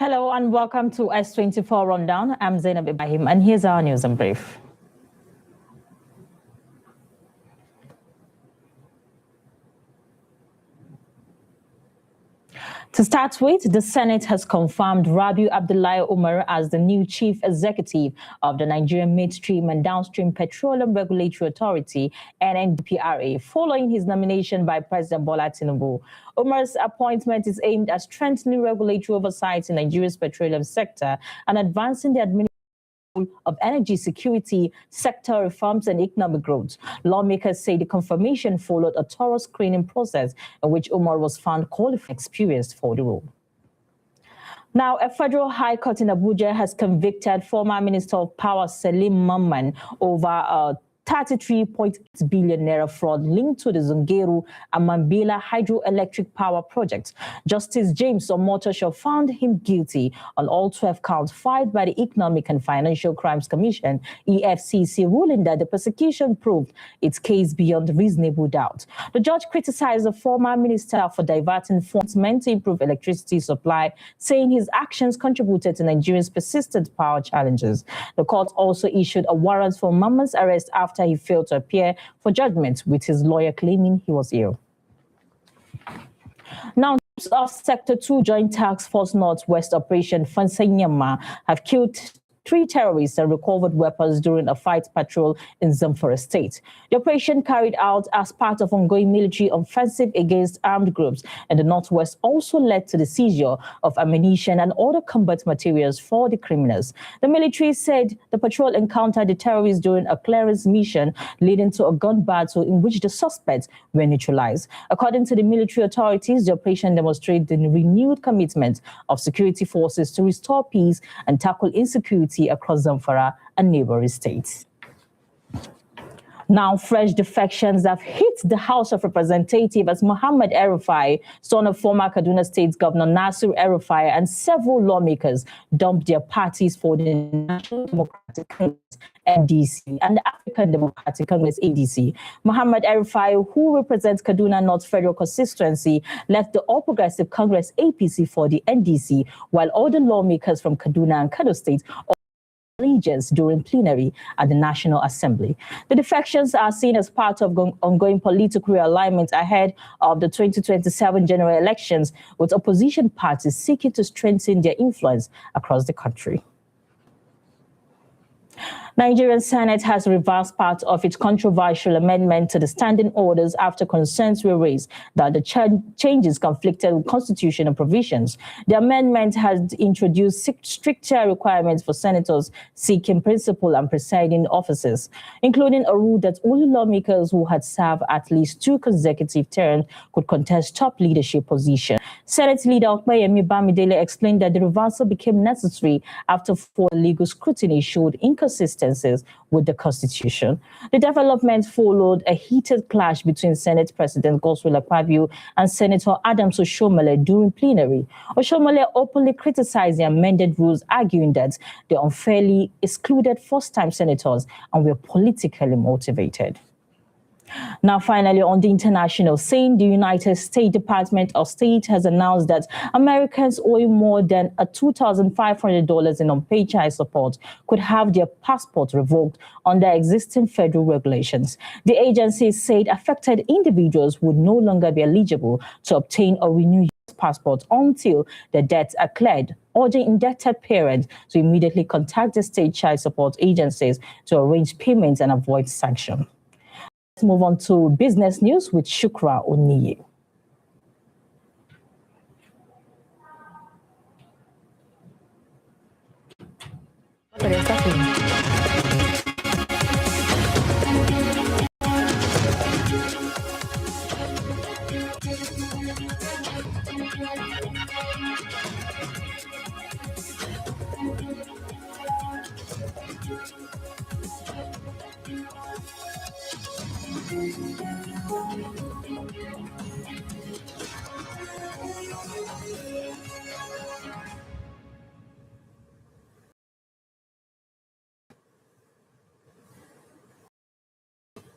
Hello and welcome to S24 Rundown. I'm Zainab Ibrahim and here's our news in brief. To start with, the Senate has confirmed Rabiu Abdullahi Umar as the new chief executive of the Nigerian Midstream and Downstream Petroleum Regulatory Authority, NNPRA, following his nomination by President Bola Tinubu. Umar's appointment is aimed at strengthening regulatory oversight in Nigeria's petroleum sector and advancing the administration of energy security, sector reforms, and economic growth. Lawmakers say the confirmation followed a thorough screening process in which Umar was found qualified and experienced for the role. Now, a federal high court in Abuja has convicted former Minister of Power Salim Mamman over a 33.8 billion naira fraud linked to the Zungeru and Mambila hydroelectric power project. Justice James Omotosho found him guilty on all 12 counts filed by the Economic and Financial Crimes Commission, EFCC, ruling that the prosecution proved its case beyond reasonable doubt. The judge criticized the former minister for diverting funds meant to improve electricity supply, saying his actions contributed to Nigeria's persistent power challenges. The court also issued a warrant for Mamman's arrest after he failed to appear for judgment, with his lawyer claiming he was ill. Now, of Sector 2 Joint Task Force Northwest Operation Fansanyama have killed 3 terrorists and recovered weapons during a fight patrol in Zamfara State. The operation, carried out as part of ongoing military offensive against armed groups in the Northwest, also led to the seizure of ammunition and other combat materials for the criminals. The military said the patrol encountered the terrorists during a clearance mission, leading to a gun battle in which the suspects were neutralized. According to the military authorities, the operation demonstrated the renewed commitment of security forces to restore peace and tackle insecurity across Zamfara and neighboring states. Now, fresh defections have hit the House of Representatives as Muhammad El-Rufai, son of former Kaduna State Governor Nasir El-Rufai, and several lawmakers dumped their parties for the National Democratic Congress, NDC, and the African Democratic Congress, ADC. Muhammad El-Rufai, who represents Kaduna North Federal Constituency, left the All Progressive Congress, APC, for the NDC, while other lawmakers from Kaduna and Kano State allegiance during plenary at the National Assembly. The defections are seen as part of ongoing political realignment ahead of the 2027 general elections, with opposition parties seeking to strengthen their influence across the country. Nigerian Senate has reversed part of its controversial amendment to the standing orders after concerns were raised that the changes conflicted with constitutional provisions. The amendment has introduced stricter requirements for senators seeking principal and presiding offices, including a rule that only lawmakers who had served at least 2 consecutive terms could contest top leadership positions. Senate Leader Okpeyemi Bamidele explained that the reversal became necessary after 4 legal scrutiny showed inconsistencies with the Constitution. The development followed a heated clash between Senate President Godswill Akpabio and Senator Adams Oshomole during plenary. Oshomole openly criticized the amended rules, arguing that they unfairly excluded first-time senators and were politically motivated. Now, finally, on the international scene, the United States Department of State has announced that Americans owing more than $2,500 in unpaid child support could have their passport revoked under existing federal regulations. The agency said affected individuals would no longer be eligible to obtain or renew passports until the debts are cleared, urging indebted parents to immediately contact the state child support agencies to arrange payments and avoid sanction. Let's move on to business news with Shukra Oniye.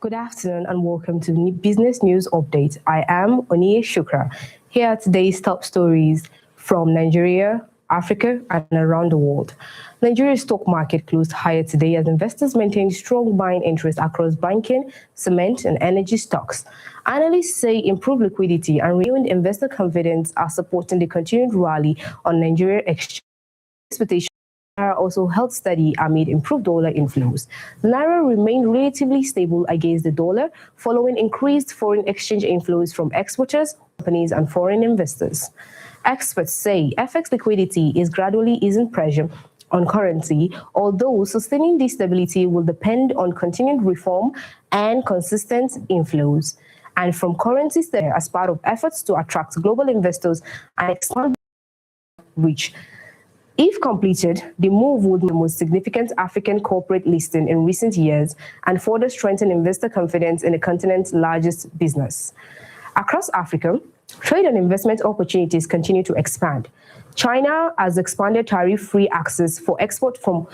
Good afternoon and welcome to the Business News Update. I am Oniye Shukra. Here are today's top stories from Nigeria, Africa, and around the world. Nigeria's stock market closed higher today as investors maintained strong buying interest across banking, cement, and energy stocks. Analysts say improved liquidity and renewed investor confidence are supporting the continued rally on Nigeria exchange. Expectations Naira also held steady amid improved dollar inflows. The Naira remained relatively stable against the dollar following increased foreign exchange inflows from exporters, companies, and foreign investors. Experts say FX liquidity is gradually easing pressure on currency, although sustaining this stability will depend on continued reform and consistent inflows. And from currencies there as part of efforts to attract global investors and expand reach. If completed, the move would be the most significant African corporate listing in recent years and further strengthen investor confidence in the continent's largest business. Across Africa, trade and investment opportunities continue to expand. China has expanded tariff-free access for export for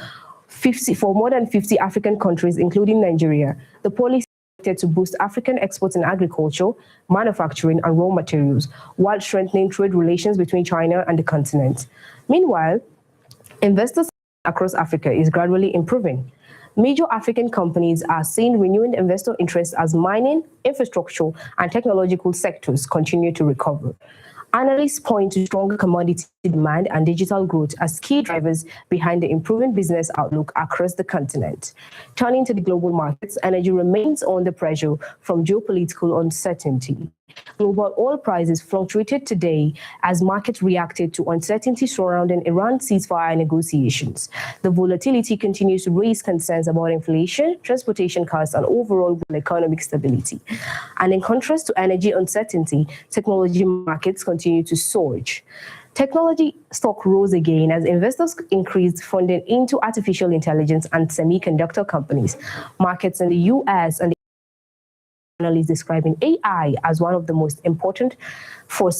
more than 50 African countries, including Nigeria. The policy is expected to boost African exports in agriculture, manufacturing, and raw materials, while strengthening trade relations between China and the continent. Meanwhile, investors across Africa is gradually improving. Major African companies are seeing renewed investor interest as mining, infrastructure, and technological sectors continue to recover. Analysts point to stronger commodity demand and digital growth as key drivers behind the improving business outlook across the continent. Turning to the global markets, energy remains under pressure from geopolitical uncertainty. Global oil prices fluctuated today as markets reacted to uncertainty surrounding Iran's ceasefire negotiations. The volatility continues to raise concerns about inflation, transportation costs, and overall economic stability. And in contrast to energy uncertainty, technology markets continue to surge. Technology stock rose again as investors increased funding into artificial intelligence and semiconductor companies. Markets in the US and analysts describing AI as one of the most important for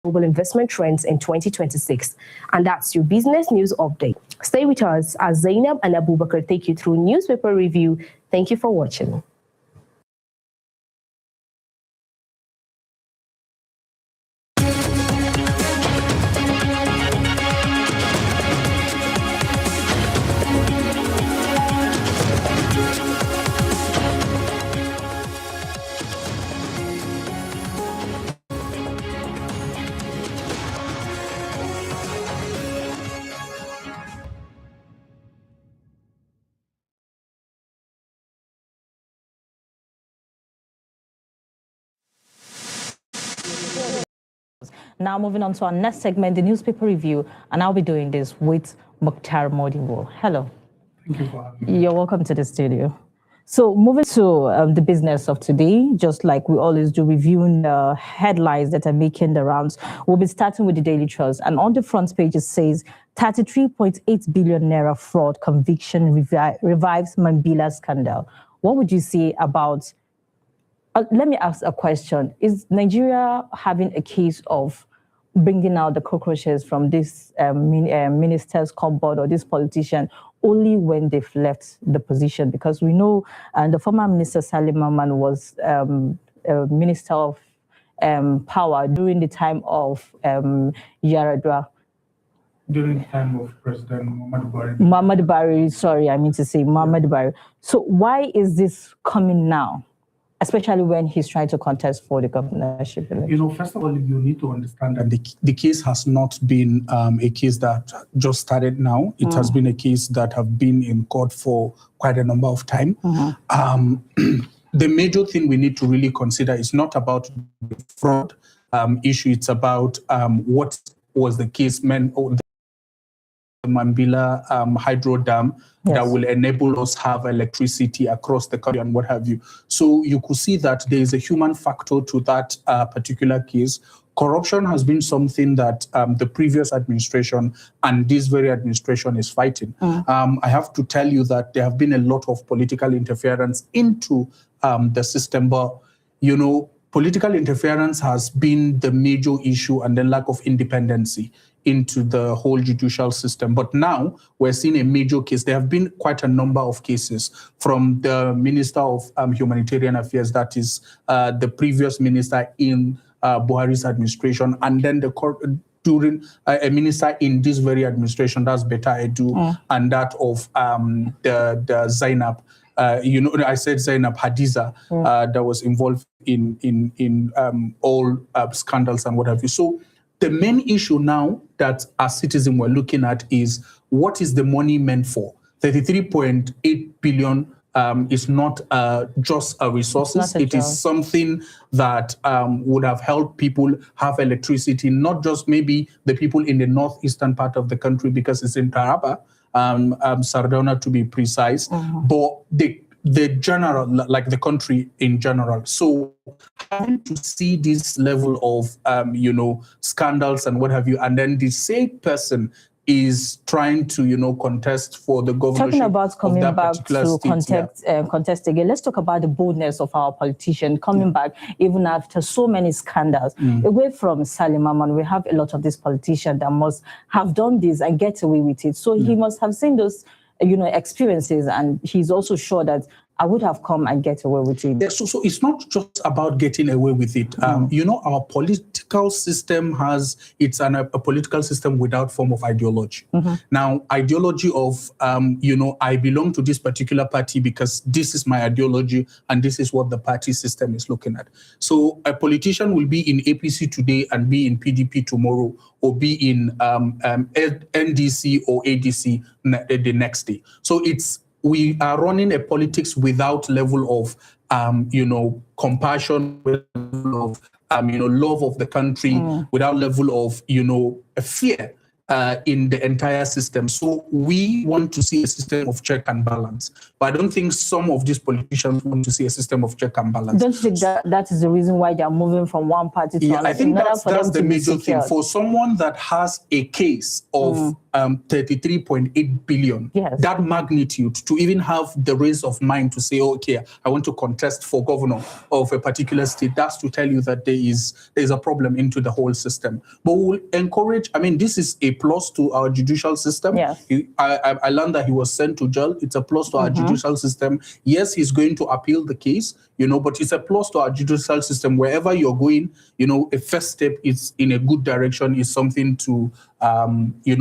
global investment trends in 2026. And that's your business news update. Stay with us as Zainab and Abubakar take you through newspaper review. Thank you for watching. Now moving on to our next segment, the newspaper review, and I'll be doing this with Mukhtar Modibo. Hello. Thank you for having me. You're welcome to the studio. So moving to the business of today, just like we always do, reviewing the headlines that are making the rounds. We'll be starting with the Daily Trust. And on the front page, it says 33.8 billion naira fraud conviction revives Mambila scandal. What would you say about, let me ask a question. Is Nigeria having a case of bringing out the cockroaches from this minister's cupboard or this politician only when they've left the position? Because we know the former minister Salim Maman was minister of power during the time of Yaradua. During the time of President Muhammad Buhari. Muhammad Buhari, sorry, I mean to say Muhammad Buhari. So why is this coming now? Especially when he's trying to contest for the governorship election. You know, first of all, you need to understand that the case has not been a case that just started now. It has been a case that have been in court for quite a number of time. The major thing we need to really consider is not about the fraud issue. It's about what was the case meant, or the Mambila hydro dam that will enable us have electricity across the country and what have you. So you could see that there is a human factor to that particular case. Corruption has been something that the previous administration and this very administration is fighting. I have to tell you that there have been a lot of political interference into the system, but you know, political interference has been the major issue, and the lack of independency into the whole judicial system. But now we're seeing a major case. There have been quite a number of cases from the Minister of Humanitarian Affairs, that is the previous minister in Buhari's administration, and then during a minister in this very administration, that's Beta Edu, and that of the Zainab. I said Zainab Hadiza that was involved in all scandals and what have you. So the main issue now that as citizens we're looking at is what is the money meant for? 33.8 billion is not just a resources. It is something that would have helped people have electricity, not just maybe the people in the northeastern part of the country, because it's in Taraba, Sardauna to be precise, but the general, like the country in general. So having to see this level of, scandals and what have you, and then the same person is trying to, contest for the governorship. Talking about coming back to state, contest again, let's talk about the boldness of our politician coming back even after so many scandals. Away from Salim Aman, we have a lot of these politicians that must have done this and get away with it. So he must have seen those, experiences, and he's also sure that I would have come and get away with it. Yeah, so it's not just about getting away with it. Our political system it's a political system without form of ideology. Now, ideology of, I belong to this particular party because this is my ideology and this is what the party system is looking at. So a politician will be in APC today and be in PDP tomorrow, or be in NDC or ADC the next day. So we are running a politics without level of, compassion, without level of, love of the country, without level of, fear in the entire system. So we want to see a system of check and balance. But I don't think some of these politicians want to see a system of check and balance. Don't you think that is the reason why they are moving from one party to another? I think that's the major thing. For someone that has a case of 33.8 billion, that magnitude, to even have the raise of mind to say, okay, I want to contest for governor of a particular state, that's to tell you that there is a problem into the whole system. But we'll encourage, this is a plus to our judicial system. I learned that he was sent to jail. It's a plus to our judicial system. Yes, he's going to appeal the case, but it's a plus to our judicial system. Wherever you're going, a first step is in a good direction, is something to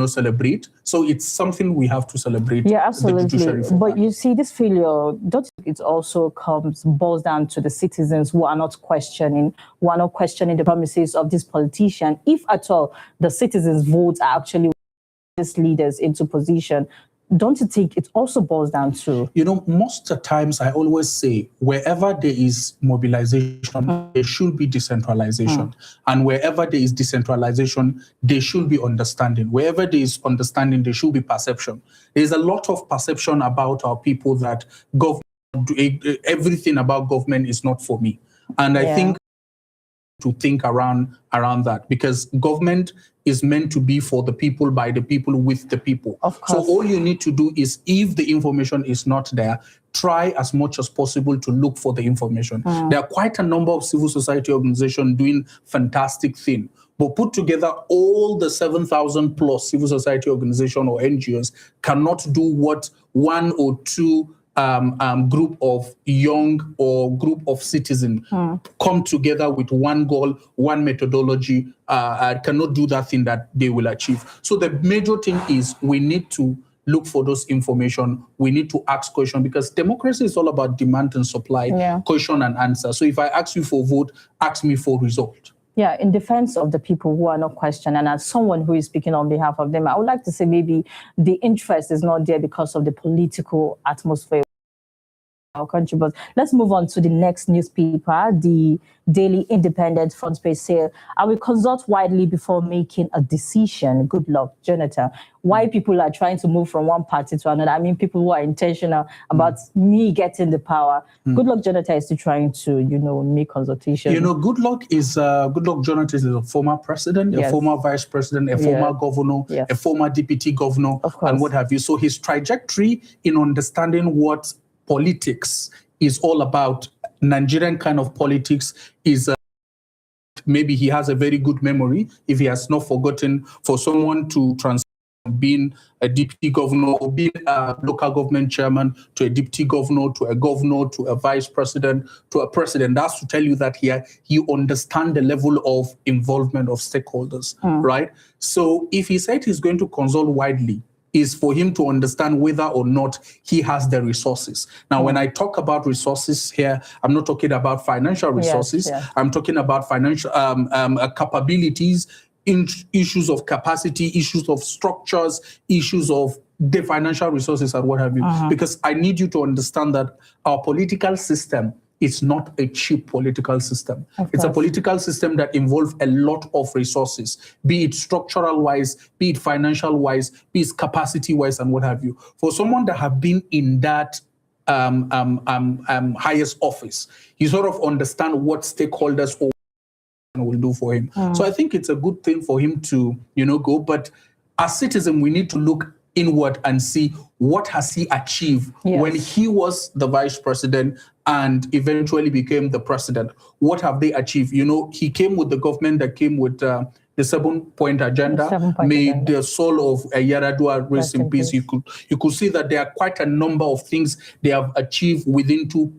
celebrate. So it's something we have to celebrate. Yeah, absolutely. But you see, this failure, it also boils down to the citizens who are not questioning the promises of this politician. If at all the citizens' votes are actually these leaders into position, don't you think it also boils down to? Most of the times I always say, wherever there is mobilization, there should be decentralization. And wherever there is decentralization, there should be understanding. Wherever there is understanding, there should be perception. There's a lot of perception about our people that everything about government is not for me. And I think to think around that, because government is meant to be for the people, by the people, with the people. Of course. So all you need to do is, if the information is not there, try as much as possible to look for the information. There are quite a number of civil society organizations doing fantastic things. But put together, all the 7,000 plus civil society organizations or NGOs cannot do what one or two group of young or group of citizens come together with one goal, one methodology, cannot do that thing that they will achieve. So the major thing is we need to look for those information. We need to ask questions, because democracy is all about demand and supply, question and answer. So if I ask you for vote, ask me for result. Yeah, in defense of the people who are not questioned, and as someone who is speaking on behalf of them, I would like to say maybe the interest is not there because of the political atmosphere our country. But let's move on to the next newspaper, the Daily Independent front page say, I will consult widely before making a decision. Good luck, Jonathan. Why people are trying to move from one party to another? People who are intentional about me getting the power. Good luck, Jonathan, is still trying to, make consultation. Good luck Jonathan is a former president, a former vice president, a former governor, a former deputy governor, and what have you. So his trajectory in understanding what politics is all about, Nigerian kind of politics, is maybe he has a very good memory if he has not forgotten for someone to transfer being a deputy governor or being a local government chairman to a deputy governor to a vice president to a president. That's to tell you that he understands the level of involvement of stakeholders, right? So if he said he's going to consult widely, is for him to understand whether or not he has the resources. Now, when I talk about resources here, I'm not talking about financial resources. Yes. I'm talking about financial capabilities, issues of capacity, issues of structures, issues of the financial resources and what have you. Because I need you to understand that our political system is not a cheap political system. It's a political system that involves a lot of resources, be it structural wise, be it financial wise, be it capacity wise and what have you. For someone that have been in that highest office, you sort of understand what stakeholders will do for him. So I think it's a good thing for him to, go. But as citizens, we need to look inward and see what has he achieved when he was the vice president and eventually became the president. What have they achieved? He came with the government that came with the 7-point agenda, made the soul of Yaradua rest in peace. You could see that there are quite a number of things they have achieved within 2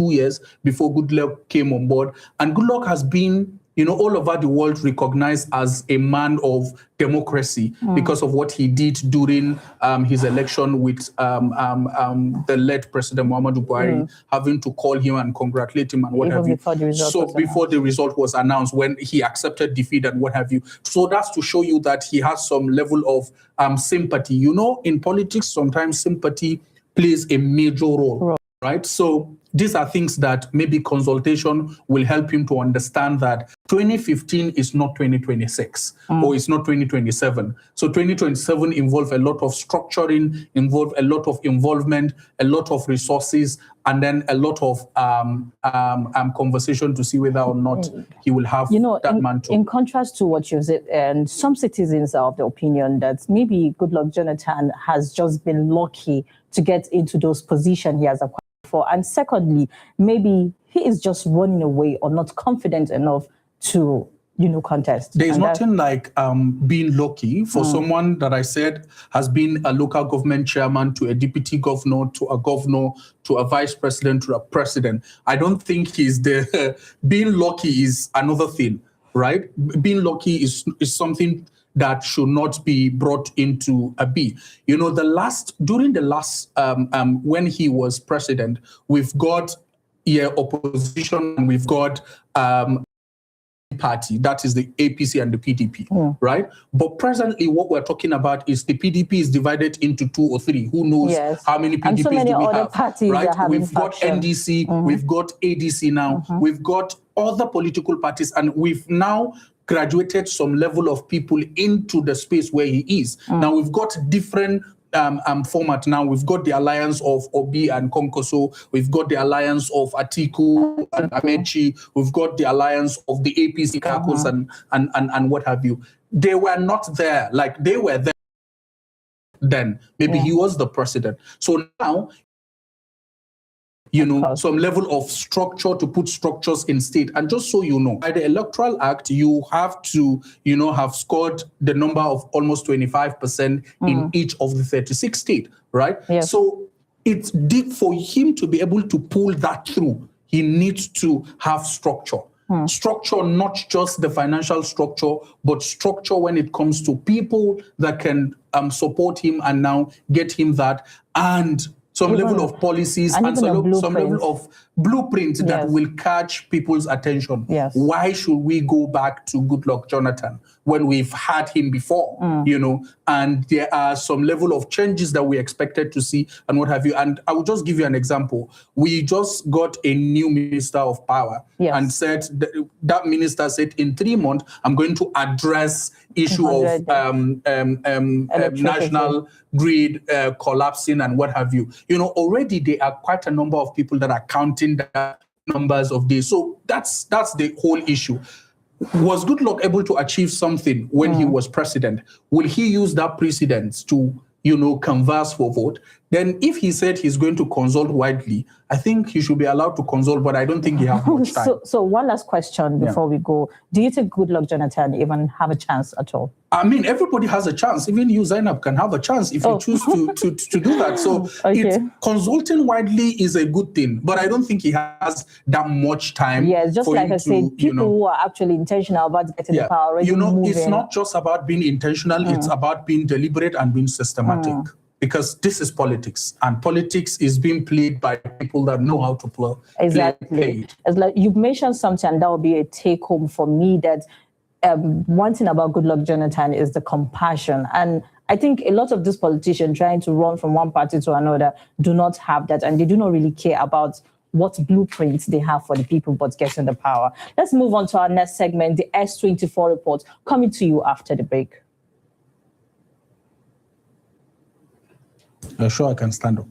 years before Goodluck came on board. And Goodluck has been, all over the world recognized as a man of democracy because of what he did during his election with the late President Muhammadu Buhari, having to call him and congratulate him and what have you. Before the result was announced, when he accepted defeat and what have you. So that's to show you that he has some level of sympathy. In politics, sometimes sympathy plays a major role. Right. So these are things that maybe consultation will help him to understand that 2015 is not 2026 or it's not 2027. So 2027 involves a lot of structuring, involve a lot of involvement, a lot of resources, and then a lot of conversation to see whether or not he will have that mantle. In contrast to what you said, and some citizens are of the opinion that maybe Goodluck Jonathan has just been lucky to get into those positions he has acquired for. And secondly, maybe he is just running away or not confident enough to, contest. There is nothing like being lucky for someone that I said has been a local government chairman to a deputy governor, to a vice president, to a president. I don't think he's there. Being lucky is another thing, right? Being lucky is something that should not be brought into a B. During the last, when he was president, we've got opposition and we've got party, that is the APC and the PDP, right? But presently what we're talking about is the PDP is divided into 2 or 3. Who knows how many PDPs so many do we other have, parties right? We've got NDC, we've got ADC now, we've got other political parties, and we've now graduated some level of people into the space where he is. Now we've got different format now. We've got the alliance of Obi and Konkoso. We've got the alliance of Atiku and Amechi. We've got the alliance of the APC caucus and what have you. They were not there. Like they were there then. Maybe he was the president. So now, some level of structure to put structures in state. And just so you know, by the Electoral Act, you have to, have scored the number of almost 25% in each of the 36 states, right? Yes. So it's deep for him to be able to pull that through. He needs to have structure. Structure, not just the financial structure, but structure when it comes to people that can support him and now get him that, and some level of policies and some level of blueprint that will catch people's attention. Yes. Why should we go back to Goodluck Jonathan when we've had him before, and there are some level of changes that we expected to see and what have you. And I will just give you an example. We just got a new minister of power and said that minister said in 3 months, I'm going to address issue of national grid collapsing and what have you. Already there are quite a number of people that are counting the numbers of days. So that's the whole issue. Was Goodluck able to achieve something when he was president? Will he use that precedence to, converse for vote? then if he said he's going to consult widely, I think he should be allowed to consult, but I don't think he has much time. So one last question before we go. Do you think Goodluck Jonathan even have a chance at all? I mean, everybody has a chance. Even you, Zainab, can have a chance if you choose to do that. So consulting widely is a good thing, but I don't think he has that much time. Yes, just like I said, people who are actually intentional about getting the power already it's not just about being intentional, it's about being deliberate and being systematic. Because this is politics, and politics is being played by people that know how to play. Exactly. It's like you've mentioned something, and that will be a take home for me, that one thing about Goodluck Jonathan is the compassion. And I think a lot of these politicians trying to run from one party to another do not have that, and they do not really care about what blueprints they have for the people but getting the power. Let's move on to our next segment, the S24 report, coming to you after the break. You're sure I can stand up?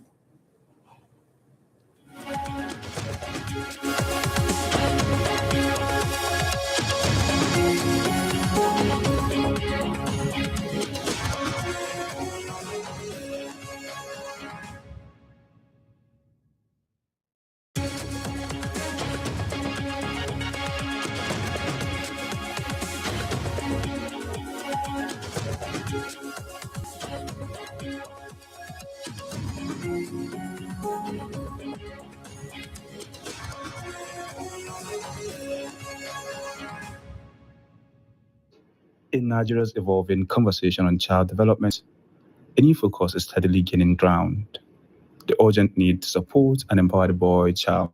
In Nigeria's evolving conversation on child development, a new focus is steadily gaining ground: the urgent need to support and empower the boy child.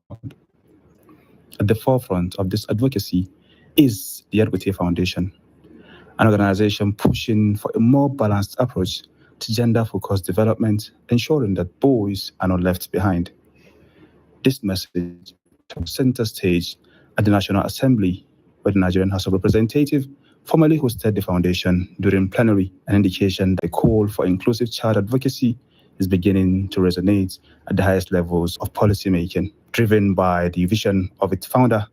At the forefront of this advocacy is the S24 Foundation, an organization pushing for a more balanced approach to gender-focused development, ensuring that boys are not left behind. This message took center stage at the National Assembly, where the Nigerian House of Representatives formally hosted the foundation during plenary, an indication that the call for inclusive child advocacy is beginning to resonate at the highest levels of policymaking. Driven by the vision of its founder,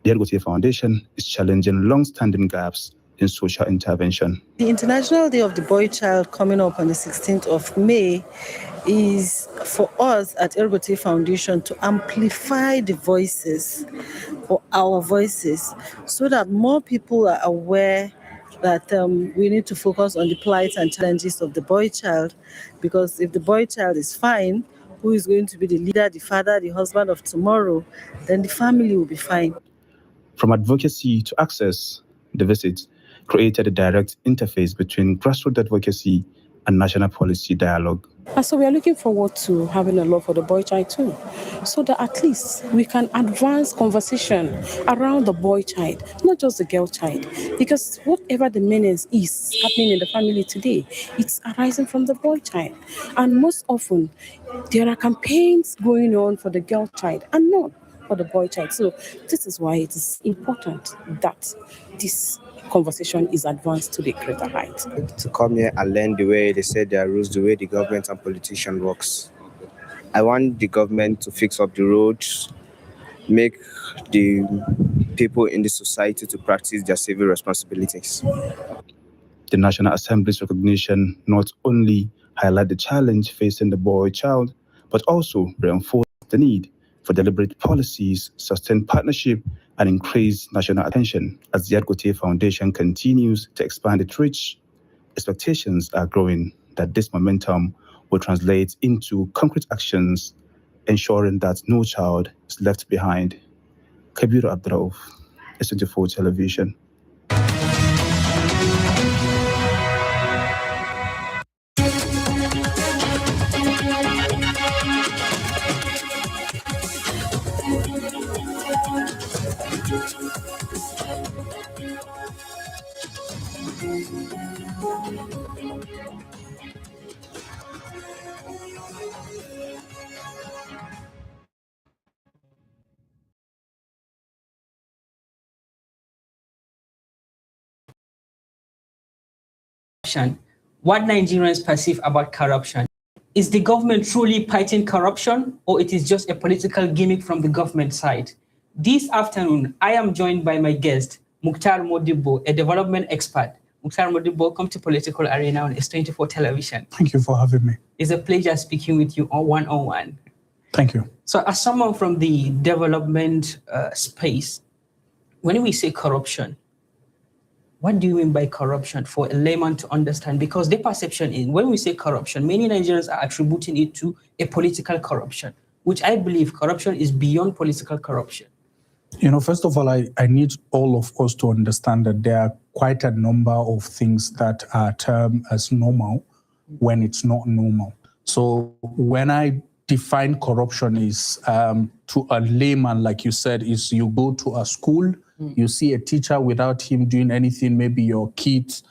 the S24 Foundation is challenging long-standing gaps in social intervention. The International Day of the Boy Child, coming up on the 16th of May, is for us at S24 Foundation to amplify the voices, or our voices, so that more people are aware that we need to focus on the plight and challenges of the boy child. Because if the boy child is fine, who is going to be the leader, the father, the husband of tomorrow, then the family will be fine. From advocacy to access, the visit created a direct interface between grassroots advocacy and national policy dialogue. And so we are looking forward to having a law for the boy child too, so that at least we can advance conversation around the boy child, not just the girl child. Because whatever the menace is happening in the family today, it's arising from the boy child. And most often, there are campaigns going on for the girl child and not for the boy child. So this is why it is important that this conversation is advanced to the greater height. To come here and learn the way they set their rules, the way the government and politician works. I want the government to fix up the roads, make the people in the society to practice their civil responsibilities. The National Assembly's recognition not only highlight the challenge facing the boy child, but also reinforce the need for deliberate policies, sustained partnership, and increased national attention. As the S24 Foundation continues to expand its reach, expectations are growing that this momentum will translate into concrete actions, ensuring that no child is left behind. Kabiru Abdurauf, S24 Television. What Nigerians perceive about corruption. Is the government truly fighting corruption, or it is just a political gimmick from the government side? This afternoon, I am joined by my guest, Mukhtar Modibo, a development expert. Welcome to Political Arena on S24 Television. Thank you for having me. It's a pleasure speaking with you on one-on-one. Thank you. So as someone from the development space, when we say corruption, what do you mean by corruption for a layman to understand? Because the perception is, when we say corruption, many Nigerians are attributing it to a political corruption, which I believe corruption is beyond political corruption. First of all, I need all of us to understand that there are quite a number of things that are termed as normal when it's not normal. So when I define corruption is to a layman, like you said, is you go to a school, you see a teacher without him doing anything, maybe your kids,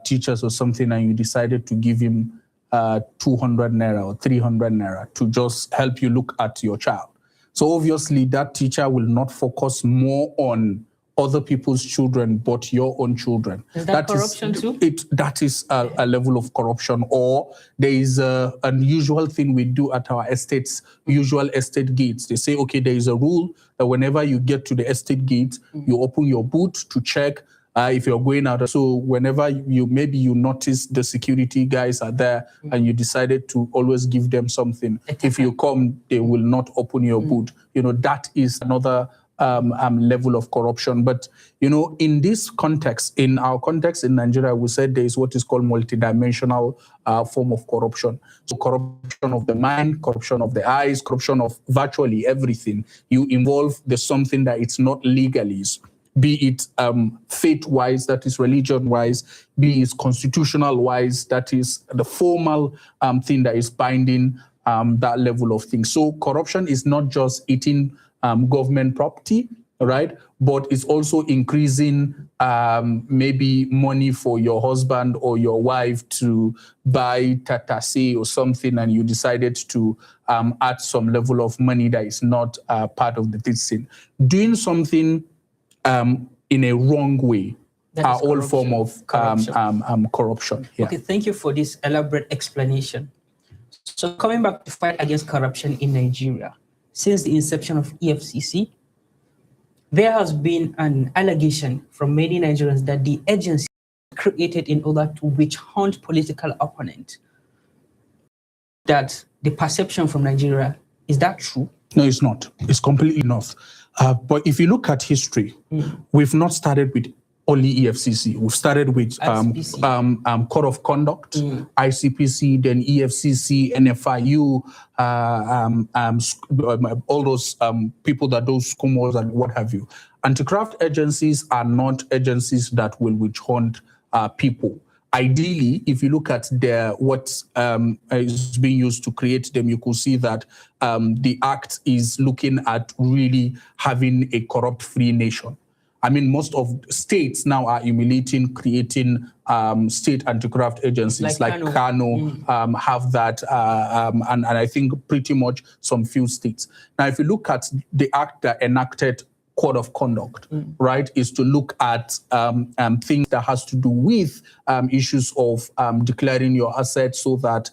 teachers or something, and you decided to give him 200 naira or 300 naira to just help you look at your child. So obviously that teacher will not focus more on other people's children, but your own children. Is that corruption too? That is a level of corruption. Or there is an unusual thing we do at our estates, usual estate gates. They say, okay, there is a rule that whenever you get to the estate gate, you open your boot to check if you're going out. So whenever you notice the security guys are there and you decided to always give them something, if you come, they will not open your boot. That is another level of corruption. But, in this context, in our context in Nigeria, we said there is what is called multidimensional form of corruption. So corruption of the mind, corruption of the eyes, corruption of virtually everything. You involve something that it's not legally, be it faith-wise, that is religion-wise, be it constitutional-wise, that is the formal thing that is binding that level of things. So corruption is not just eating government property, right? But it's also increasing maybe money for your husband or your wife to buy tatase or something, and you decided to add some level of money that is not part of the thing. Doing something in a wrong way are all form of corruption. Yeah. Okay, thank you for this elaborate explanation. So coming back to fight against corruption in Nigeria, since the inception of EFCC, there has been an allegation from many Nigerians that the agency was created in order to witch hunt political opponents. That the perception from Nigeria, is that true? No, it's not. It's completely not. But if you look at history, we've not started with only EFCC. We've started with Code of Conduct, ICPC, then EFCC, NFIU, all those people that do schools and what have you. Anti-graft agencies are not agencies that will witch hunt people. Ideally, if you look at what is being used to create them, you could see that the act is looking at really having a corrupt-free nation. I mean, most of states now are emulating creating state anti-graft agencies like Kano have that, and I think pretty much some few states. Now, if you look at the act that enacted Code of Conduct, right, is to look at things that has to do with issues of declaring your assets so that,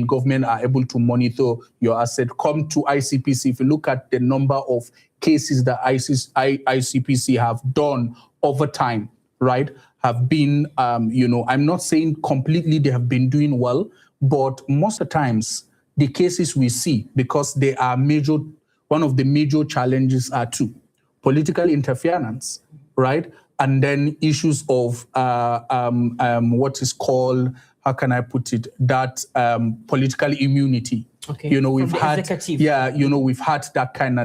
government are able to monitor your asset. Come to ICPC, if you look at the number of cases that ICPC have done over time, right, have been, I'm not saying completely they have been doing well, but most of the times the cases we see, because they are one of the major challenges are two: political interference, right? And then issues of what is called, how can I put it, that political immunity. Okay. We've had, executive. We've had that kind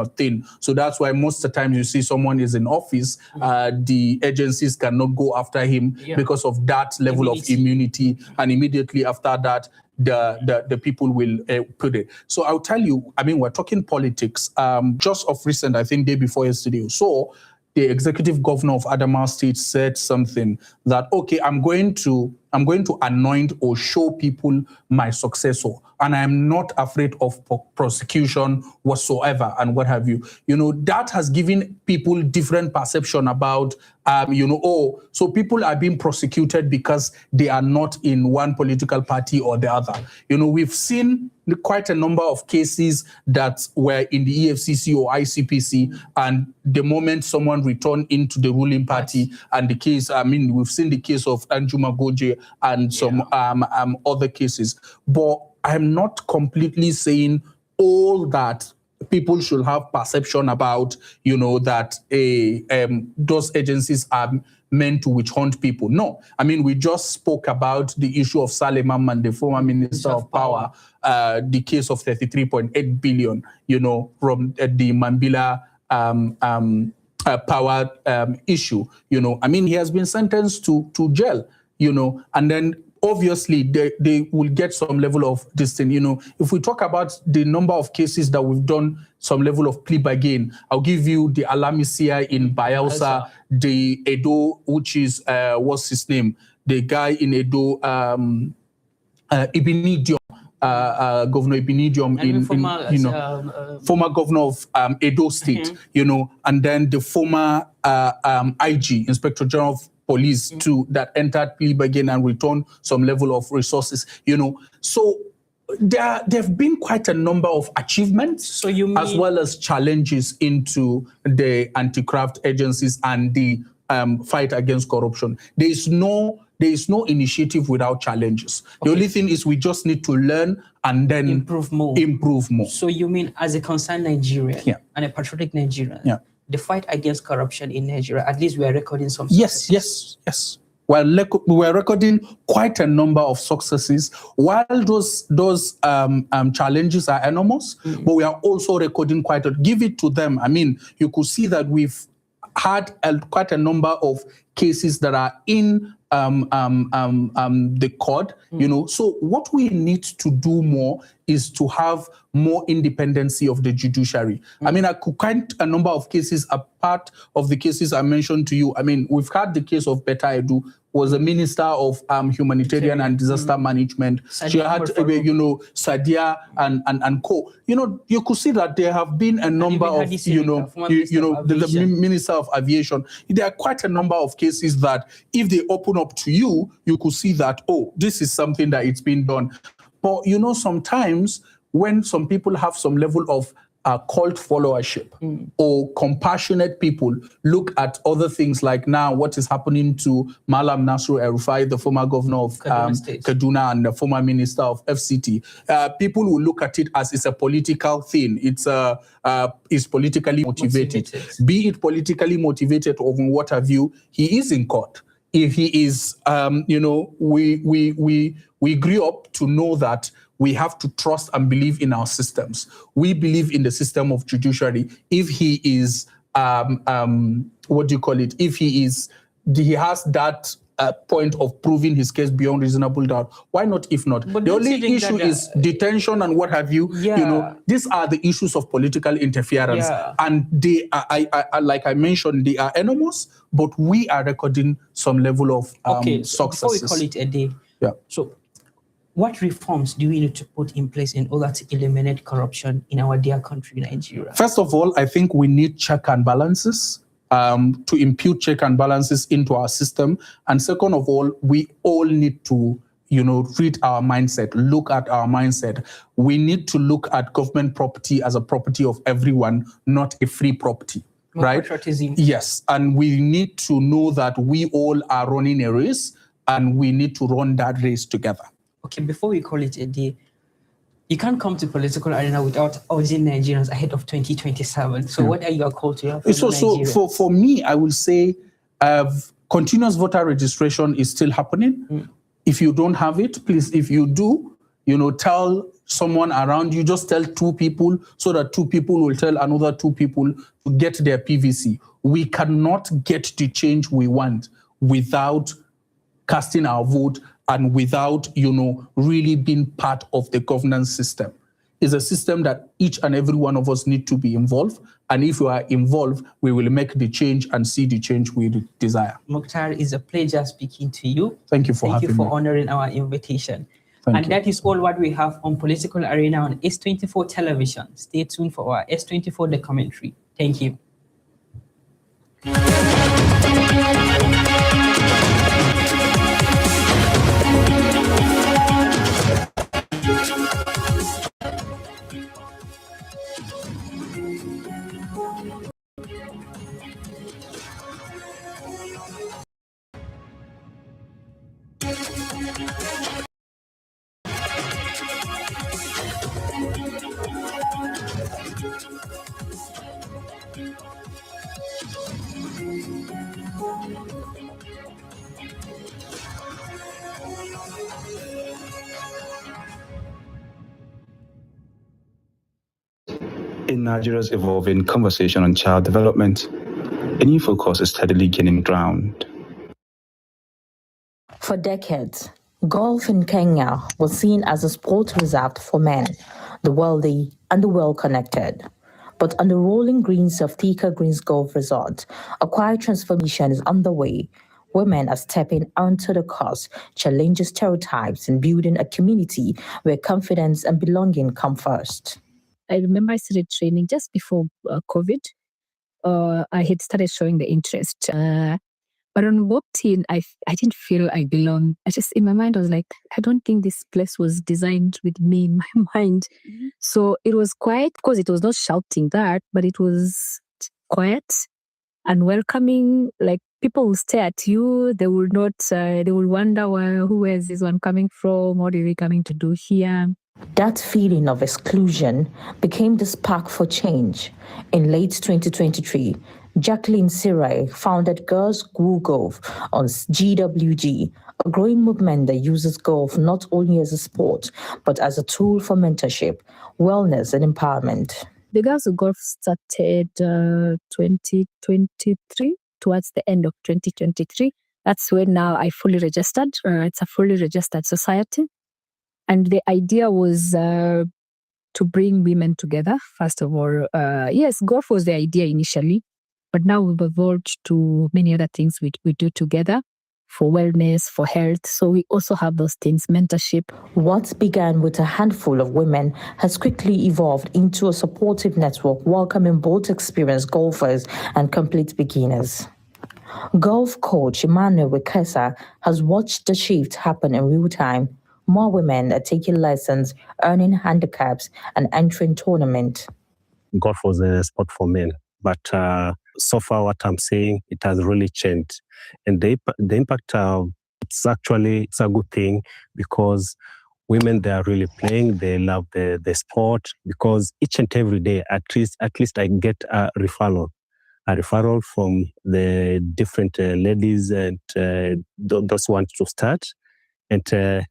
of thing. So that's why most of the time you see someone is in office, the agencies cannot go after him because of that level of immunity, and immediately after that, the people will put it. So I'll tell you, we're talking politics. Just of recent, I think day before yesterday, so the executive governor of Adamawa State said something that, okay, I'm going to I'm going to anoint or show people my successor, and I'm not afraid of prosecution whatsoever and what have you. That has given people different perception about, so people are being prosecuted because they are not in one political party or the other. We've seen quite a number of cases that were in the EFCC or ICPC, and the moment someone returned into the ruling party, and the case, we've seen the case of Anjuma Goje and some other cases. But I'm not completely saying all that people should have perception about, that those agencies are meant to witch hunt people. No, we just spoke about the issue of Salemam and the former Minister of Power, the case of 33.8 billion, from the Mambila power issue. He has been sentenced to jail, and then obviously they will get some level of this thing. If we talk about the number of cases that we've done some level of plea bargain, I'll give you the Alamisia in Bayelsa, the Edo, which is, what's his name? The guy in Edo, Ibinidium, Governor Ibinidium, former governor of Edo State, and then the former IG, Inspector General of Police too, that entered plea bargain and returned some level of resources, So there have been quite a number of achievements, as well as challenges into the anti-graft agencies and the fight against corruption. There is no initiative without challenges. The only thing is we just need to learn and then improve more. So you mean, as a concerned Nigerian and a patriotic Nigerian, the fight against corruption in Nigeria, at least we are recording some successes. Yes. We're recording quite a number of successes. While those challenges are enormous, but we are also recording give it to them. You could see that we've had quite a number of cases that are in the court, So what we need to do more is to have more independency of the judiciary. I could count a number of cases, a part of the cases I mentioned to you. We've had the case of Beta Edu, was a minister of humanitarian and disaster management. She had, Sadia and co. You could see that there have been a number of, the minister of aviation. There are quite a number of cases that if they open up to you, you could see that, this is something that it's been done. But, sometimes when some people have some level of cult followership or compassionate people look at other things like now what is happening to Malam Nasru El-Rufai, the former governor of Kaduna and the former minister of FCT. People will look at it as it's a political thing. It's politically motivated. Be it politically motivated or what have you, he is in court. If he is, we grew up to know that we have to trust and believe in our systems. We believe in the system of judiciary. If he is, if he has that point of proving his case beyond reasonable doubt, why not if not? But the only issue is detention and what have you. These are the issues of political interference. And they are, like I mentioned, they are enormous, but we are recording some level of successes. Before we call it a day, so what reforms do we need to put in place in order to eliminate corruption in our dear country, Nigeria? First of all, I think we need check and balances, to impute check and balances into our system. And second of all, we all need to, read our mindset, look at our mindset. We need to look at government property as a property of everyone, not a free property. Right? Patriotism. Yes. And we need to know that we all are running a race and we need to run that race together. Okay, before we call it a day, you can't come to political arena without urging Nigerians ahead of 2027. So what are your calls to your So for me, I will say continuous voter registration is still happening. If you don't have it, please, if you do, tell someone around you, just tell 2 people so that 2 people will tell another 2 people to get their PVC. We cannot get the change we want without casting our vote and without, really being part of the governance system. is a system that each and every one of us need to be involved. And if we are involved, we will make the change and see the change we desire. Mukhtar, it's a pleasure speaking to you. Thank you for having me. Thank you for honoring our invitation. Thank you. That is all what we have on Political Arena on S24 Television. Stay tuned for our S24 documentary. Thank you. In Nigeria's evolving conversation on child development, a new focus is steadily gaining ground. For decades, golf in Kenya was seen as a sport reserved for men, the wealthy and the well-connected. But on the rolling greens of Thika Greens Golf Resort, a quiet transformation is underway. Women are stepping onto the course, challenging stereotypes and building a community where confidence and belonging come first. I remember I started training just before COVID. I had started showing the interest. But when I walked in, I didn't feel I belonged. I just, in my mind, I was like, I don't think this place was designed with me in my mind. Mm-hmm. So it was quiet, because it was not shouting that, but it was quiet and welcoming. Like, people will stare at you. They will not, they will wonder, who is this one coming from? What are we coming to do here? That feeling of exclusion became the spark for change. In late 2023, Jacqueline Sirai founded Girls Go Golf on GWG, a growing movement that uses golf not only as a sport, but as a tool for mentorship, wellness, and empowerment. The Girls Go Golf started 2023, towards the end of 2023. That's when now I fully registered. It's a fully registered society. And the idea was to bring women together, first of all. Yes, golf was the idea initially, but now we've evolved to many other things we do together for wellness, for health. So we also have those things, mentorship. What began with a handful of women has quickly evolved into a supportive network welcoming both experienced golfers and complete beginners. Golf coach Emmanuel Wekesa has watched the shift happen in real time. More women are taking lessons, earning handicaps, and entering tournament. Golf was a sport for men, but so far what I'm seeing, it has really changed. And the impact, it's a good thing, because women, they are really playing, they love the sport, because each and every day, at least I get a referral from the different ladies and those who want to start. And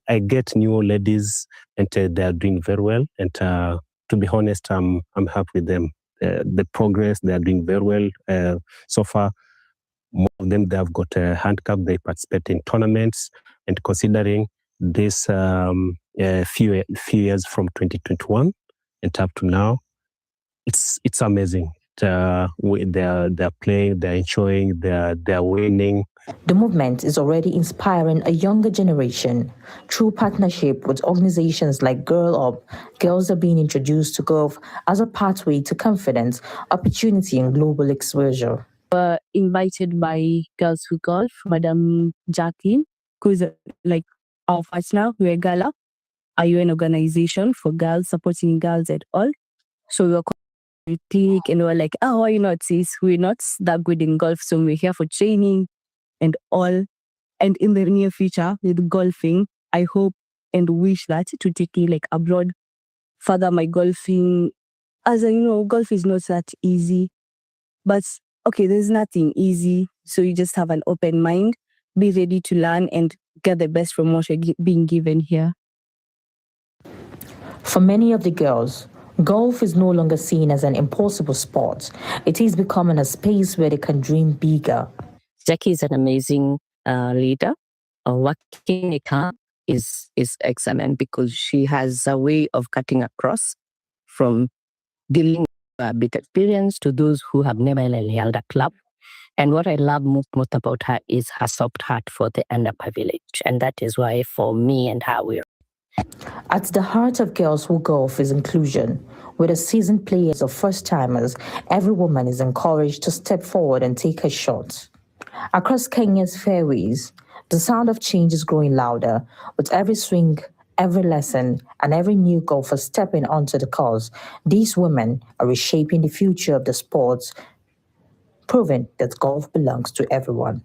I get new ladies, and they are doing very well. And to be honest, I'm happy with them. The progress, they are doing very well. So far, more of them, they have got a handicap. They participate in tournaments. And considering this few years from 2021 and up to now, it's amazing. They're playing, they're enjoying, they're winning. The movement is already inspiring a younger generation. Through partnership with organizations like Girl Up, girls are being introduced to golf as a pathway to confidence, opportunity, and global exposure. Invited by Girls Who Golf, Madam Jacqueline, who's like our partner. We're Gala, a UN organization for girls, supporting girls at all. So we were click and we were like, oh, why not, sis? We're not that good in golf, so we're here for training and all. And in the near future with golfing, I hope and wish that to take it like abroad, further my golfing. As you know, golf is not that easy, but okay, there's nothing easy. So you just have an open mind, be ready to learn and get the best from what you're being given here. For many of the girls, golf is no longer seen as an impossible sport. It is becoming a space where they can dream bigger. Jackie is an amazing leader. Working with her is excellent, because she has a way of cutting across from dealing with a bit experience to those who have never really held a club. And what I love most about her is her soft heart for the underprivileged. And that is why for me and her, we're at the heart of Girls Who Golf is inclusion. With the seasoned players or first-timers, every woman is encouraged to step forward and take a shot. Across Kenya's fairways, the sound of change is growing louder. With every swing, every lesson, and every new golfer stepping onto the course, these women are reshaping the future of the sports, proving that golf belongs to everyone.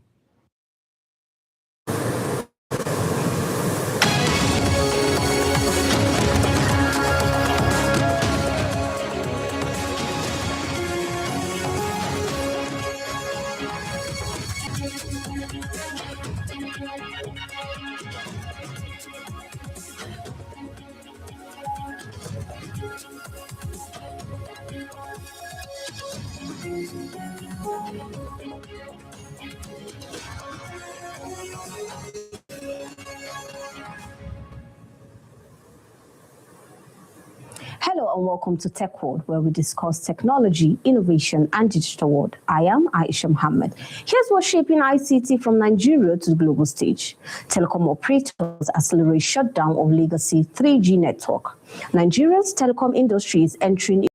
Hello and welcome to Tech World, where we discuss technology, innovation, and digital world. I am Aisha Muhammad. Here's what's shaping ICT from Nigeria to the global stage. Telecom operators accelerate shutdown of legacy 3G network. Nigeria's telecom industry is entering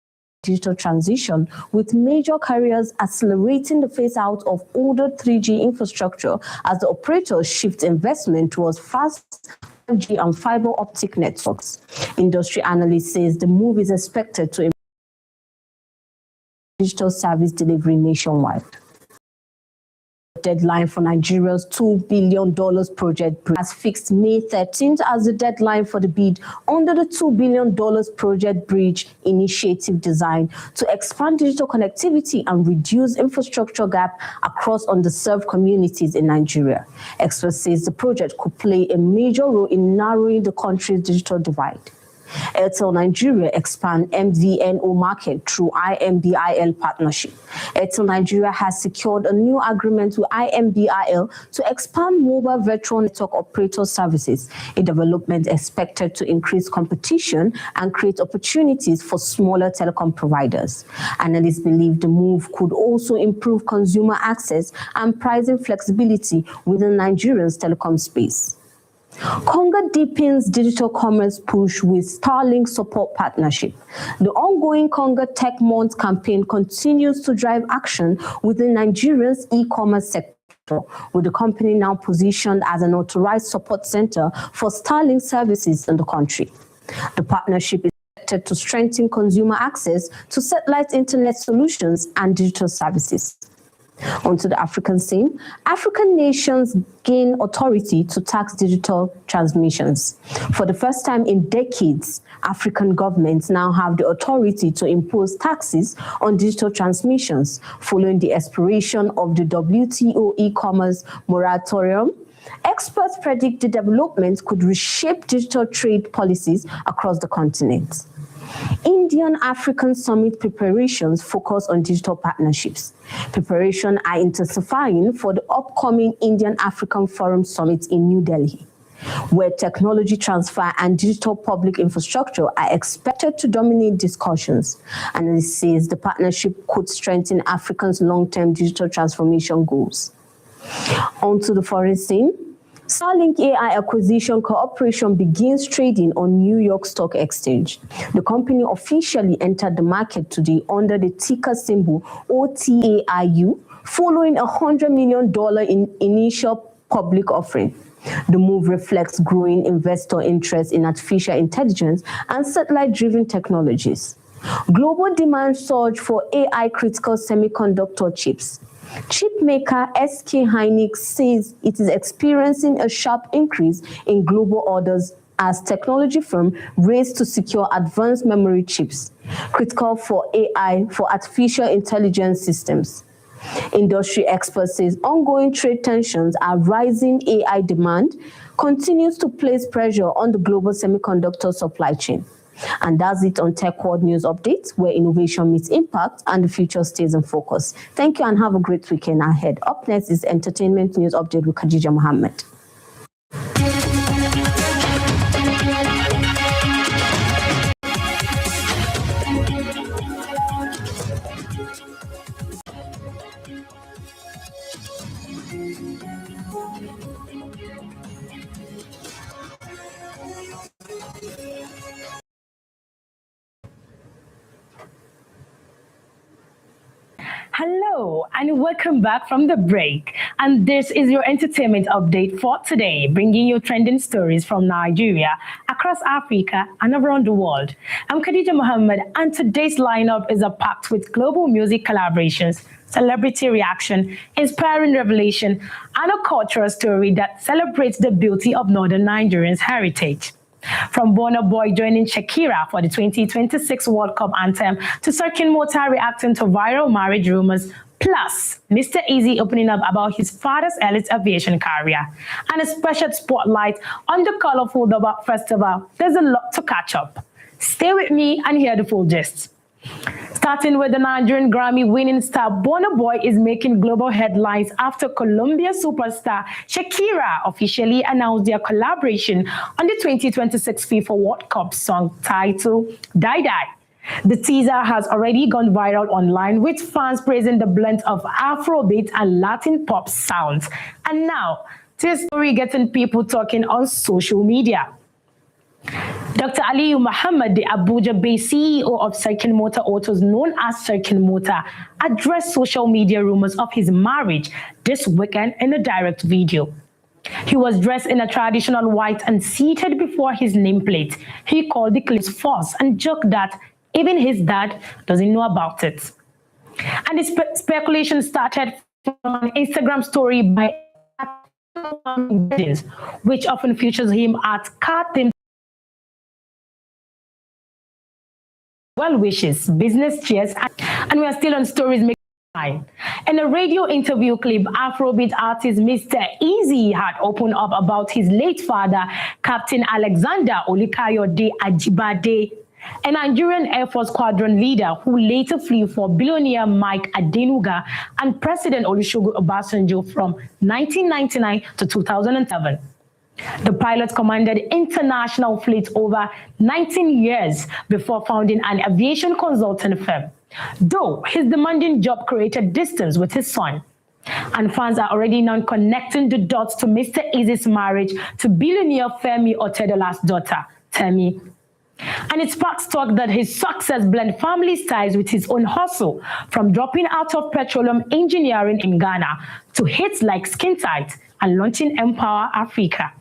digital transition, with major carriers accelerating the phase-out of older 3G infrastructure as the operators shift investment towards fast 5G and fiber optic networks. Industry analysts says the move is expected to improve digital service delivery nationwide. Deadline for Nigeria's $2 billion project has fixed May 13th as the deadline for the bid under the $2 billion Project Bridge initiative designed to expand digital connectivity and reduce infrastructure gap across underserved communities in Nigeria. Experts say the project could play a major role in narrowing the country's digital divide. Airtel Nigeria expand MVNO market through IMBIL partnership. Airtel Nigeria has secured a new agreement with IMBIL to expand mobile virtual network operator services, a development expected to increase competition and create opportunities for smaller telecom providers. Analysts believe the move could also improve consumer access and pricing flexibility within Nigeria's telecom space. Conga deepens digital commerce push with Starlink support partnership. The ongoing Conga Tech Month campaign continues to drive action within Nigeria's e-commerce sector, with the company now positioned as an authorized support center for Starlink services in the country. The partnership is expected to strengthen consumer access to satellite internet solutions and digital services. Onto the African scene, African nations gain authority to tax digital transmissions. For the first time in decades, African governments now have the authority to impose taxes on digital transmissions following the expiration of the WTO e-commerce moratorium. Experts predict the developments could reshape digital trade policies across the continent. Indian-African Summit preparations focus on digital partnerships. Preparations are intensifying for the upcoming Indian-African Forum Summit in New Delhi, where technology transfer and digital public infrastructure are expected to dominate discussions. Analysts say the partnership could strengthen Africa's long-term digital transformation goals. Onto the foreign scene. Starlink AI acquisition cooperation begins trading on New York Stock Exchange. The company officially entered the market today under the ticker symbol OTAIU, following a $100 million in initial public offering. The move reflects growing investor interest in artificial intelligence and satellite-driven technologies. Global demand surge for AI critical semiconductor chips. Chip maker SK Hynix says it is experiencing a sharp increase in global orders as technology firms race to secure advanced memory chips, critical for AI for artificial intelligence systems. Industry experts say ongoing trade tensions are rising AI demand, continues to place pressure on the global semiconductor supply chain. And that's it on Tech World News Updates, where innovation meets impact and the future stays in focus. Thank you and have a great weekend ahead. Up next is Entertainment News Update with Khadija Mohammed. Hello and welcome back from the break. And this is your entertainment update for today, bringing you trending stories from Nigeria, across Africa and around the world. I'm Khadija Mohammed, and today's lineup is packed with global music collaborations, celebrity reaction, inspiring revelation, and a cultural story that celebrates the beauty of Northern Nigerians' heritage. From Burna Boy joining Shakira for the 2026 World Cup anthem to Serkin Mota reacting to viral marriage rumors, plus Mr. Easy opening up about his father's elite aviation career, and a special spotlight on the colorful Durbar Festival, there's a lot to catch up. Stay with me and hear the full gist. Starting with the Nigerian Grammy-winning star, Burna Boy is making global headlines after Colombia superstar Shakira officially announced their collaboration on the 2026 FIFA World Cup song titled Die Die. The teaser has already gone viral online, with fans praising the blend of Afrobeat and Latin pop sounds. And now, to a story getting people talking on social media. Dr. Aliyu Muhammad, the Abuja-based CEO of Serkin Mota Autos, known as Serkin Mota, addressed social media rumors of his marriage this weekend in a direct video. He was dressed in a traditional white and seated before his nameplate. He called the clips false and joked that even his dad doesn't know about it. And the speculation started from an Instagram story by which often features him at car-themed well wishes, business cheers, and we are still on stories making time. In a radio interview clip, Afrobeat artist Mr. Easy had opened up about his late father, Captain Alexander Olikayode Ajibade, a Nigerian Air Force squadron leader who later flew for billionaire Mike Adenuga and President Olusegun Obasanjo from 1999 to 2007. The pilot commanded international fleets over 19 years before founding an aviation consulting firm, though his demanding job created distance with his son. And fans are already now connecting the dots to Mr. Easy's marriage to billionaire Femi Otedola's daughter, Temi. And it sparks talk that his success blends family ties with his own hustle, from dropping out of petroleum engineering in Ghana to hits like Skin Tight and launching Empower Africa.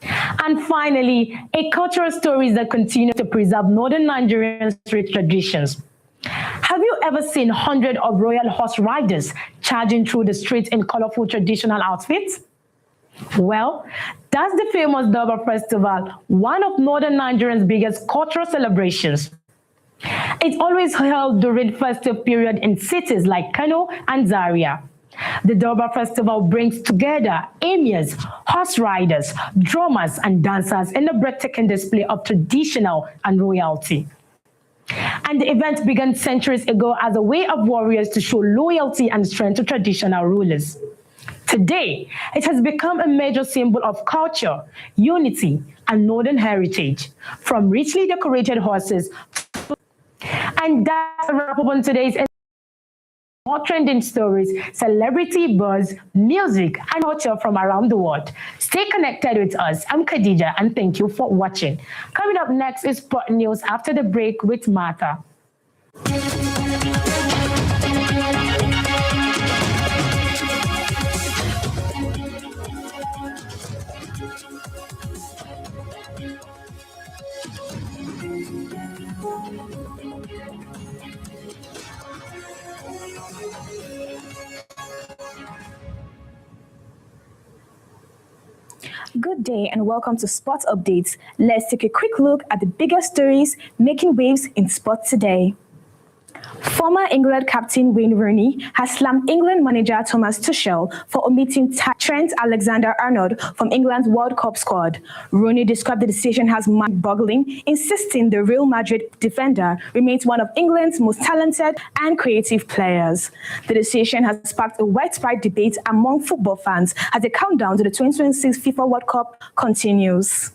And finally, a cultural story that continues to preserve Northern Nigerian street traditions. Have you ever seen hundreds of royal horse riders charging through the streets in colorful traditional outfits? Well, that's the famous Durbar Festival, one of Northern Nigeria's biggest cultural celebrations. It's always held during festive period in cities like Kano and Zaria. The Durbar Festival brings together emirs, horse riders, drummers, and dancers in a breathtaking display of traditional and royalty. And the event began centuries ago as a way of warriors to show loyalty and strength to traditional rulers. Today, it has become a major symbol of culture, unity, and Northern heritage, from richly decorated horses. And that's a wrap up on today's more trending stories, celebrity buzz, music, and culture from around the world. Stay connected with us. I'm Khadija, and thank you for watching. Coming up next is Sport News after the break with Martha. Good day and welcome to Sports Updates. Let's take a quick look at the biggest stories making waves in sport today. Former England captain Wayne Rooney has slammed England manager Thomas Tuchel for omitting Trent Alexander-Arnold from England's World Cup squad. Rooney described the decision as mind-boggling, insisting the Real Madrid defender remains one of England's most talented and creative players. The decision has sparked a widespread debate among football fans as the countdown to the 2026 FIFA World Cup continues.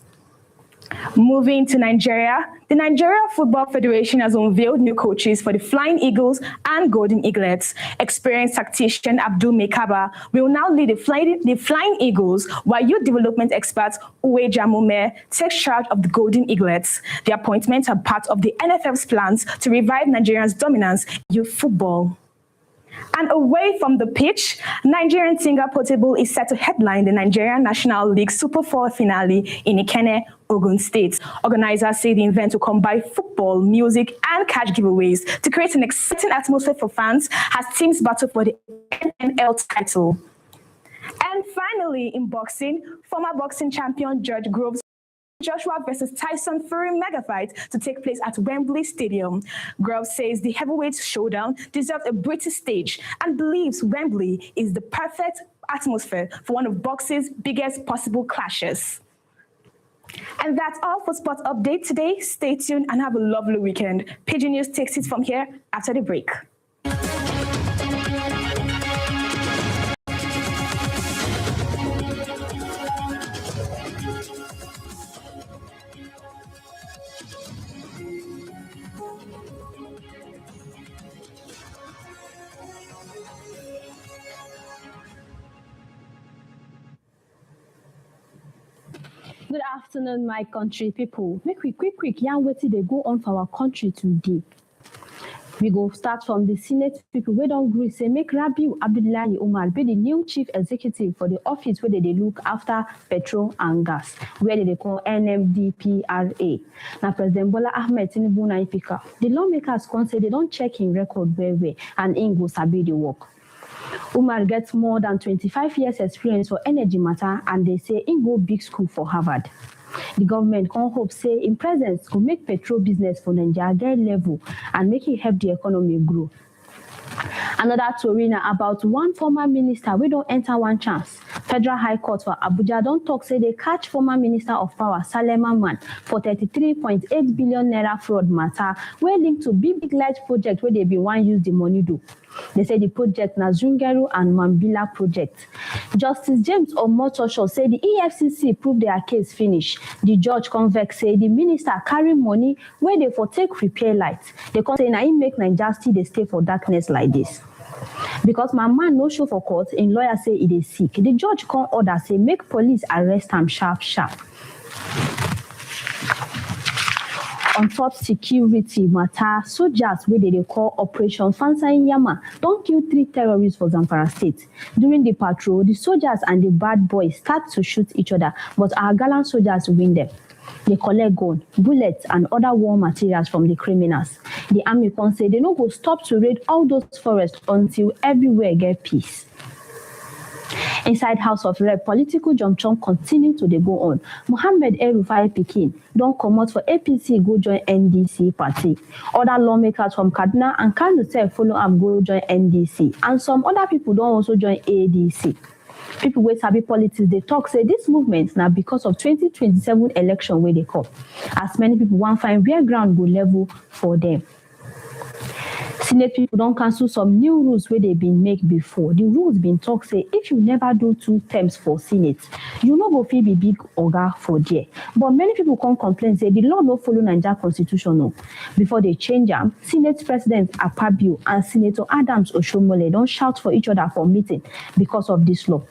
Moving to Nigeria, the Nigeria Football Federation has unveiled new coaches for the Flying Eagles and Golden Eaglets. Experienced tactician Abdul Mekaba will now lead the Flying Eagles, while youth development expert Uwe Jamume takes charge of the Golden Eaglets. The appointments are part of the NFF's plans to revive Nigeria's dominance in youth football. And away from the pitch, Nigerian singer Portable is set to headline the Nigerian National League Super 4 finale in Ikenne, Ogun State. Organizers say the event will combine football, music, and cash giveaways to create an exciting atmosphere for fans as teams battle for the NNL title. And finally, in boxing, former boxing champion George Groves Joshua versus Tyson Fury mega fight to take place at Wembley Stadium. Groves says the heavyweight showdown deserves a British stage and believes Wembley is the perfect atmosphere for one of boxing's biggest possible clashes. And that's all for Sports Update today. Stay tuned and have a lovely weekend. Pigeon News takes it from here after the break. Good afternoon, my country people. Make we quick yarn wetin dey go on for our country today. We go start from the Senate people wey don gree say make Rabiu Abdullahi Umar be the new chief executive for the office where they look after petrol and gas, where they call NMDPRA. Now President Bola Ahmed Tinubu na pick up. The lawmakers come say they don't check in record well and im go sabi the work. Umar gets more than 25 years experience for energy matter and they say im go big school for Harvard. The government can hope say in presence go make petrol business for Nigeria get level and make it help the economy grow. Another story now about one former minister we don't enter one chance. Federal High Court for Abuja don't talk say they catch former Minister of Power Salema Man for 33.8 billion naira fraud matter where linked to big light project where they be one use the money do. They say the project na Zungeru and Mambila project. Justice James Omotosho say the EFCC proved their case finish. The judge convex say the minister carry money where they for take repair lights. They can say na him make Nigeria still they stay for darkness like this. Because my man no show for court, in lawyer say he is sick. The judge can order say make police arrest him sharp. On top security matter, soldiers where they call Operation Fansa in Yama don't kill 3 terrorists for Zamfara State. During the patrol, the soldiers and the bad boys start to shoot each other, but our gallant soldiers win them. They collect gun, bullets, and other war materials from the criminals. The army can say they don't go stop to raid all those forests until everywhere get peace. Inside House of Rep, political jump continue to go on. Mohammed El-Rufai Pikin don't come out for APC go join NDC party. Other lawmakers from Kaduna and Kano follow up go join NDC. And some other people don't also join ADC. People with sabi politics, they talk say this movement now because of 2027 election where they come. As many people want find where ground go level for them. Senate people don't cancel some new rules where they've been made before. The rules been talk say if you never do 2 terms for Senate, you no go feel be big oga for there. But many people can't complain say the law no follow Nigeria constitution no. Before they change them, Senate President Akpabio and Senator Adams Oshomole don't shout for each other for meeting because of this law.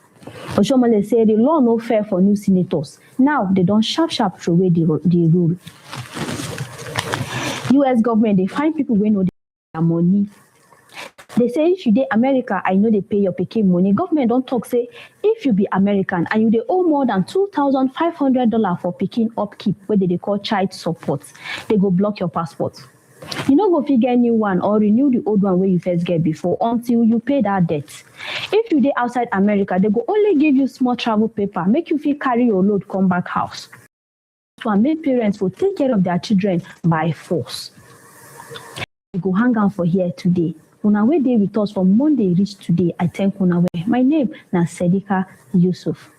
Oshomole say the law no fair for new senators. Now they don't sharp throw away the rule. US government they find people wey know money. They say if you dey America, I know they pay your pikin money. Government don't talk say if you be American and you they owe more than $2,500 for pikin upkeep, where they call child support, they go block your passport. You no go figure new one or renew the old one where you first get before until you pay that debt. If you dey outside America, they go only give you small travel paper, make you feel carry your load come back house. So make parents will take care of their children by force. We go hang out for here today. Una wey dey with us from Monday reach today. I thank una well. My name na Sedika Yusuf.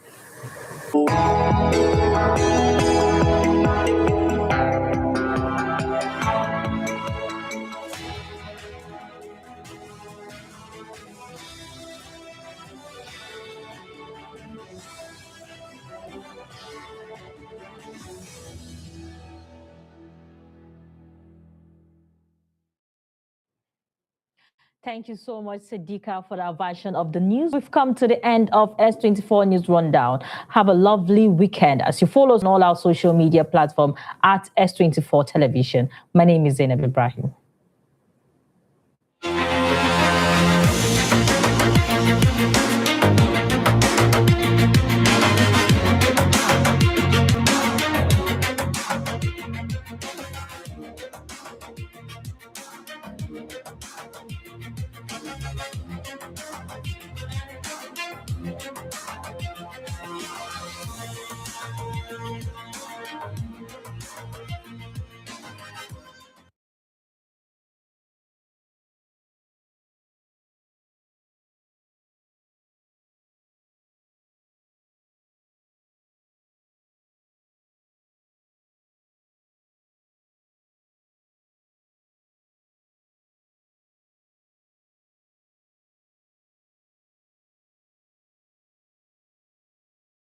Thank you so much, Siddiqa, for that version of the news. We've come to the end of S24 News Rundown. Have a lovely weekend as you follow us on all our social media platforms at S24 Television. My name is Zainab Ibrahim.